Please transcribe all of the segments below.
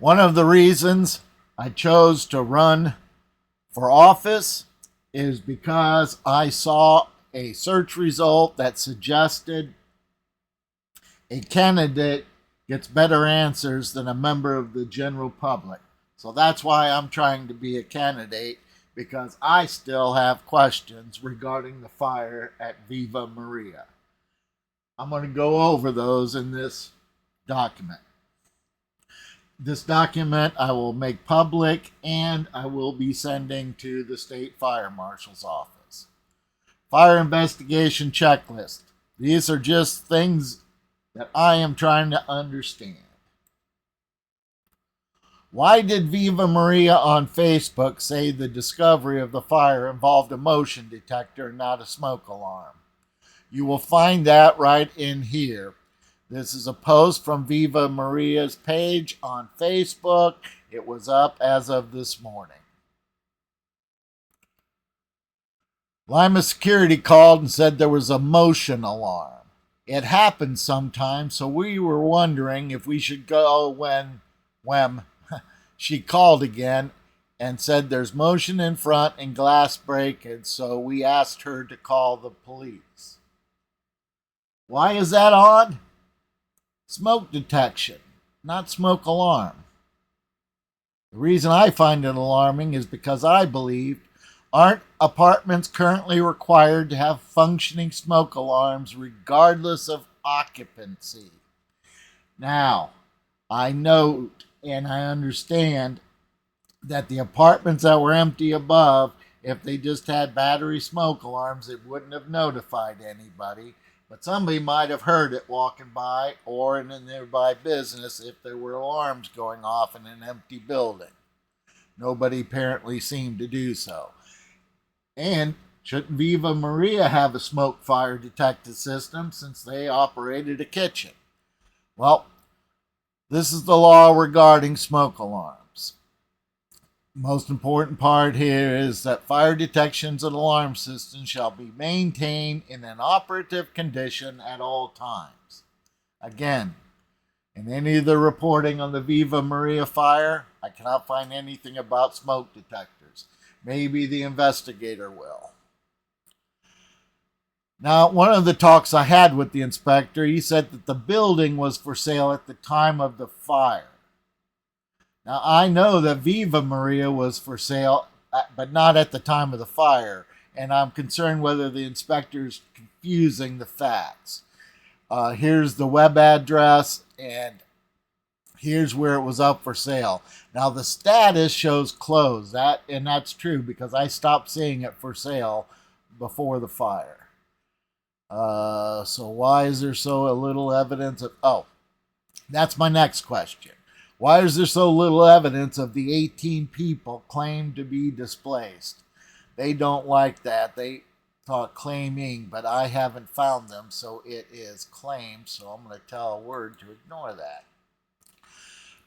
One of the reasons I chose to run for office is because I saw a search result that suggested a candidate gets better answers than a member of the general public. So that's why I'm trying to be a candidate, because I still have questions regarding the fire at Viva Maria. I'm going to go over those in this document. This document I will make public, and I will be sending to the state fire marshal's office. Fire investigation checklist. These are just things that I am trying to understand. Why did Viva Maria on Facebook say the discovery of the fire involved a motion detector and not a smoke alarm? You will find that right in here. This is a post from Viva Maria's page on Facebook. It was up as of this morning. Lima Security called and said there was a motion alarm. It happens sometimes, so we were wondering if we should go when she called again and said there's motion in front and glass breakage, so we asked her to call the police. Why is that odd? Smoke detection, not smoke alarm. The reason I find it alarming is because I believe aren't apartments currently required to have functioning smoke alarms regardless of occupancy? Now, I note and I understand that the apartments that were empty above, if they just had battery smoke alarms, it wouldn't have notified anybody. But somebody might have heard it walking by or in a nearby business if there were alarms going off in an empty building. Nobody apparently seemed to do so. And shouldn't Viva Maria have a smoke fire detected system since they operated a kitchen? Well, this is the law regarding smoke alarms. Most important part here is that fire detections and alarm systems shall be maintained in an operative condition at all times. Again, in any of the reporting on the Viva Maria fire, I cannot find anything about smoke detectors. Maybe the investigator will. Now, one of the talks I had with the inspector, he said that the building was for sale at the time of the fire. Now, I know that Viva Maria was for sale, but not at the time of the fire, and I'm concerned whether the inspector's confusing the facts. Here's the web address, and here's where it was up for sale. Now, the status shows closed, and that's true because I stopped seeing it for sale before the fire. So why is there so little evidence of... Oh, that's my next question. Why is there so little evidence of the 18 people claimed to be displaced? They don't like that. They thought claiming, but I haven't found them, so it is claimed. So I'm going to tell a word to ignore that.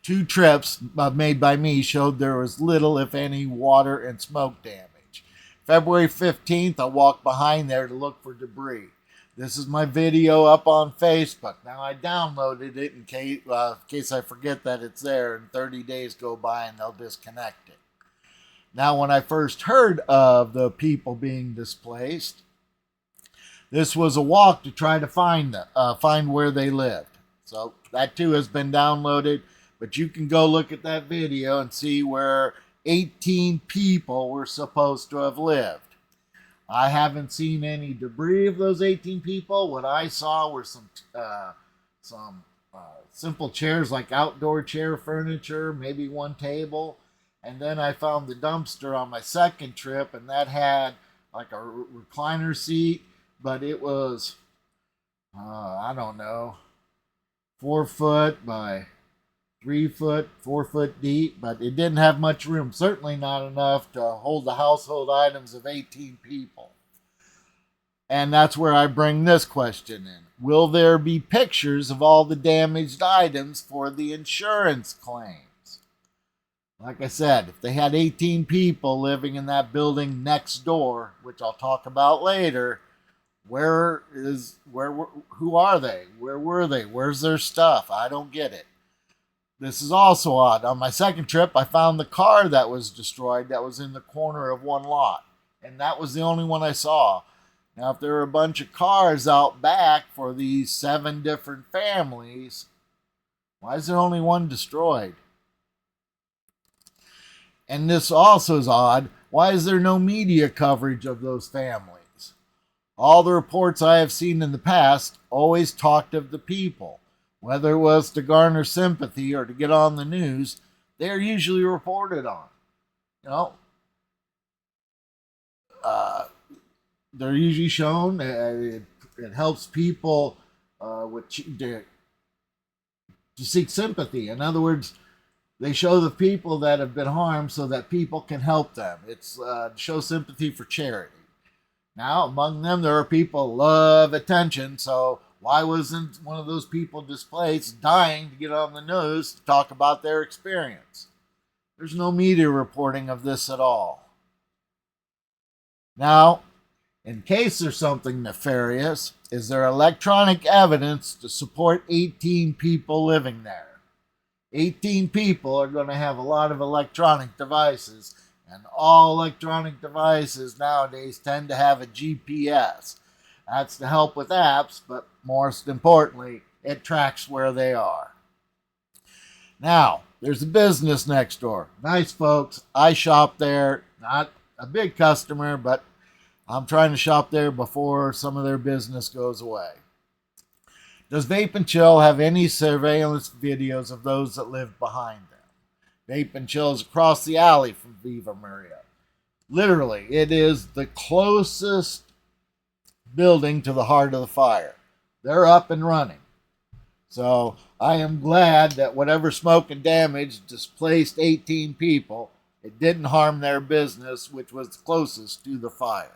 2 trips made by me showed there was little, if any, water and smoke damage. February 15th, I walked behind there to look for debris. This is my video up on Facebook. Now, I downloaded it in case I forget that it's there, and 30 days go by and they'll disconnect it. Now, when I first heard of the people being displaced, this was a walk to try to find where they lived. So that too has been downloaded, but you can go look at that video and see where 18 people were supposed to have lived. I haven't seen any debris of those 18 people. What I saw were some simple chairs, like outdoor chair furniture, maybe one table. And then I found the dumpster on my second trip, and that had like a recliner seat, but it was, I don't know, 4 foot by 3 foot, 4 foot deep, but it didn't have much room. Certainly not enough to hold the household items of 18 people. And that's where I bring this question in. Will there be pictures of all the damaged items for the insurance claims? Like I said, if they had 18 people living in that building next door, which I'll talk about later, who are they? Where were they? Where's their stuff? I don't get it. This is also odd. On my second trip, I found the car that was destroyed that was in the corner of one lot. And that was the only one I saw. Now, if there were a bunch of cars out back for these 7 different families, why is there only one destroyed? And this also is odd. Why is there no media coverage of those families? All the reports I have seen in the past always talked of the people. Whether it was to garner sympathy or to get on the news, they're usually reported on. You know, they're usually shown. It helps people to seek sympathy. In other words, they show the people that have been harmed so that people can help them. It's to show sympathy for charity. Now, among them, there are people who love attention, so why wasn't one of those people displaced dying to get on the news to talk about their experience? There's no media reporting of this at all. Now, in case there's something nefarious, is there electronic evidence to support 18 people living there? 18 people are going to have a lot of electronic devices, and all electronic devices nowadays tend to have a GPS. That's to help with apps, but most importantly, it tracks where they are. Now, there's a business next door. Nice folks. I shop there. Not a big customer, but I'm trying to shop there before some of their business goes away. Does Vape and Chill have any surveillance videos of those that live behind them? Vape and Chill is across the alley from Viva Maria. Literally, it is the closest building to the heart of the fire. They're up and running. So I am glad that whatever smoke and damage displaced 18 people, it didn't harm their business, which was closest to the fire.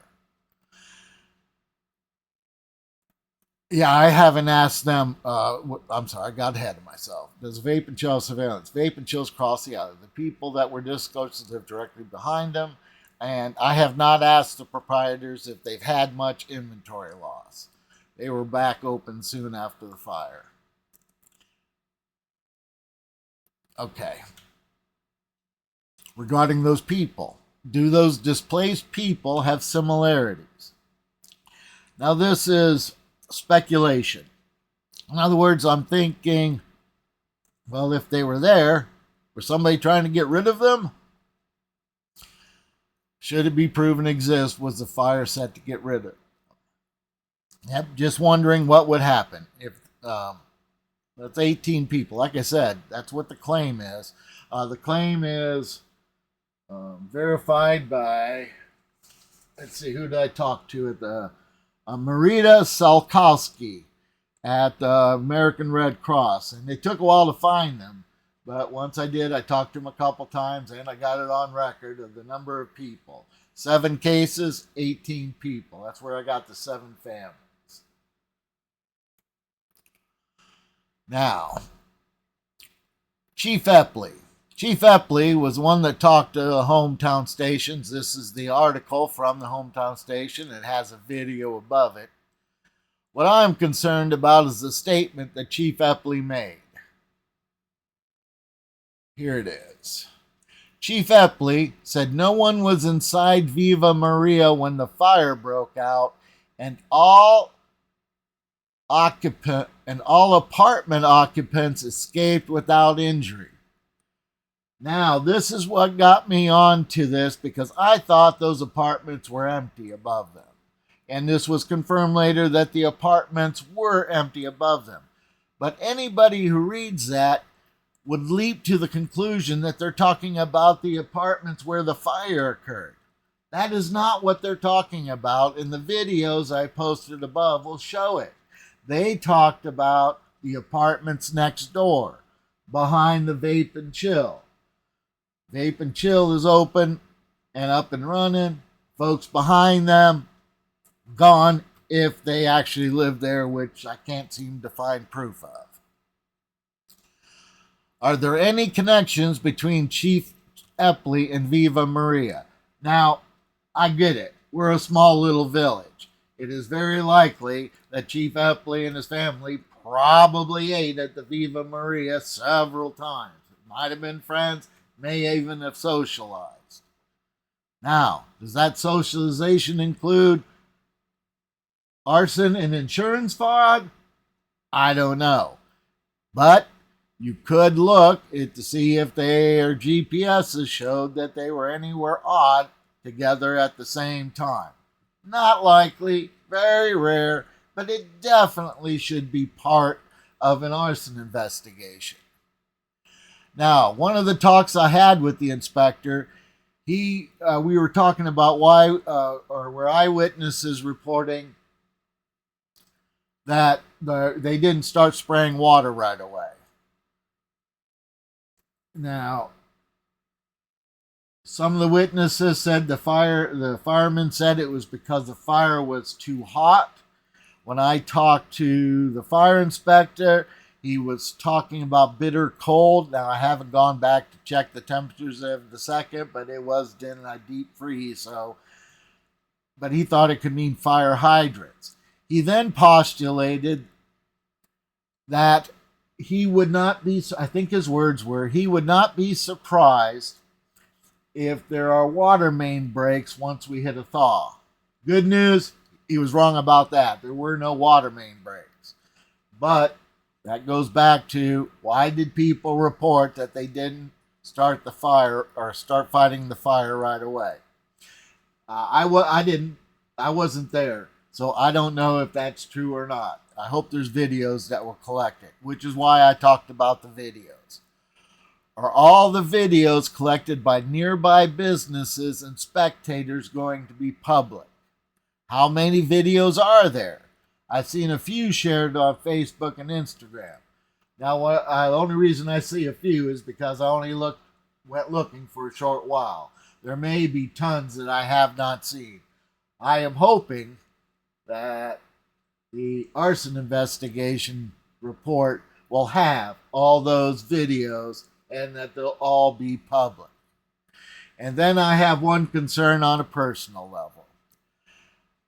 Yeah, I haven't asked them. I'm sorry, I got ahead of myself. Does Vape and Chill surveillance? Vape and Chill's cross the alley. The people that were disclosed live directly behind them. And I have not asked the proprietors if they've had much inventory loss. They were back open soon after the fire. Okay. Regarding those people, do those displaced people have similarities? Now, this is speculation. In other words, I'm thinking, well, if they were there, was somebody trying to get rid of them? Should it be proven to exist, was the fire set to get rid of it? Yep, just wondering what would happen if that's 18 people. Like I said, that's what the claim is. The claim is verified by, let's see, who did I talk to at the Marita Salkowski at the American Red Cross. And it took a while to find them. But once I did, I talked to him a couple times, and I got it on record of the number of people. 7 cases, 18 people. That's where I got the 7 families. Now, Chief Epley. Chief Epley was one that talked to the hometown stations. This is the article from the hometown station. It has a video above it. What I'm concerned about is the statement that Chief Epley made. Here it is. Chief Epley said no one was inside Viva Maria when the fire broke out, and all apartment occupants escaped without injury. Now, this is what got me on to this, because I thought those apartments were empty above them. And this was confirmed later that the apartments were empty above them. But anybody who reads that would leap to the conclusion that they're talking about the apartments where the fire occurred. That is not what they're talking about, and the videos I posted above will show it. They talked about the apartments next door, behind the Vape and Chill. Vape and Chill is open and up and running. Folks behind them, gone if they actually live there, which I can't seem to find proof of. Are there any connections between Chief Epley and Viva Maria? Now, I get it. We're a small little village. It is very likely that Chief Epley and his family probably ate at the Viva Maria several times. might have been friends, may even have socialized. Now, does that socialization include arson and insurance fraud? I don't know. But you could look to see if their GPSs showed that they were anywhere odd together at the same time. Not likely, very rare, but it definitely should be part of an arson investigation. Now, one of the talks I had with the inspector, we were talking about were eyewitnesses reporting that they didn't start spraying water right away. Now, some of the witnesses said the firemen said it was because the fire was too hot. When I talked to the fire inspector, he was talking about bitter cold. Now, I haven't gone back to check the temperatures of the second, but it was in a deep freeze. But he thought it could mean fire hydrants. He then postulated that he would not be, I think his words were, he would not be surprised if there are water main breaks once we hit a thaw. Good news, he was wrong about that. There were no water main breaks. But that goes back to, why did people report that they didn't start the fire or start fighting the fire right away? I wasn't there, so I don't know if that's true or not. I hope there's videos that were collected, which is why I talked about the videos. Are all the videos collected by nearby businesses and spectators going to be public? How many videos are there? I've seen a few shared on Facebook and Instagram. Now, the only reason I see a few is because I only went looking for a short while. There may be tons that I have not seen. I am hoping that the arson investigation report will have all those videos and that they'll all be public. And then I have one concern on a personal level.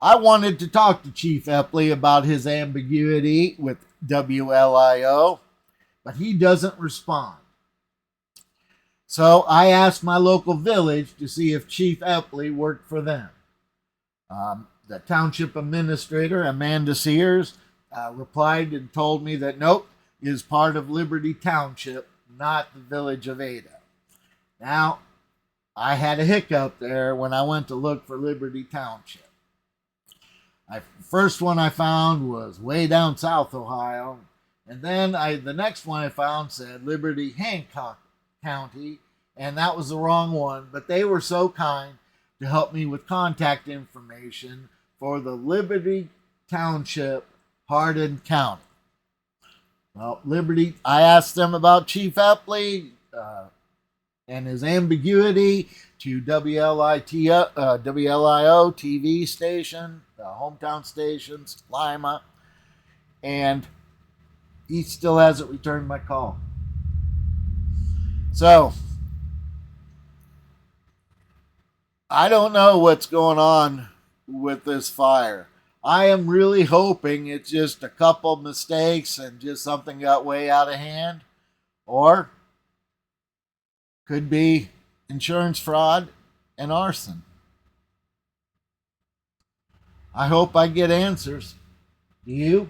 I wanted to talk to Chief Epley about his ambiguity with WLIO, but he doesn't respond. So I asked my local village to see if Chief Epley worked for them. The township administrator, Amanda Sears, replied and told me that nope, he is part of Liberty Township, not the village of Ada. Now, I had a hiccup there when I went to look for Liberty Township. First one I found was way down south Ohio, and then the next one I found said Liberty Hancock County, and that was the wrong one, but they were so kind to help me with contact information for the Liberty Township, Hardin County. Well, Liberty, I asked them about Chief Epley and his ambiguity to WLIO TV station, hometown stations, Lima, and he still hasn't returned my call. So, I don't know what's going on with this fire. I am really hoping it's just a couple mistakes and just something got way out of hand. Or could be insurance fraud and arson. I hope I get answers. Do you?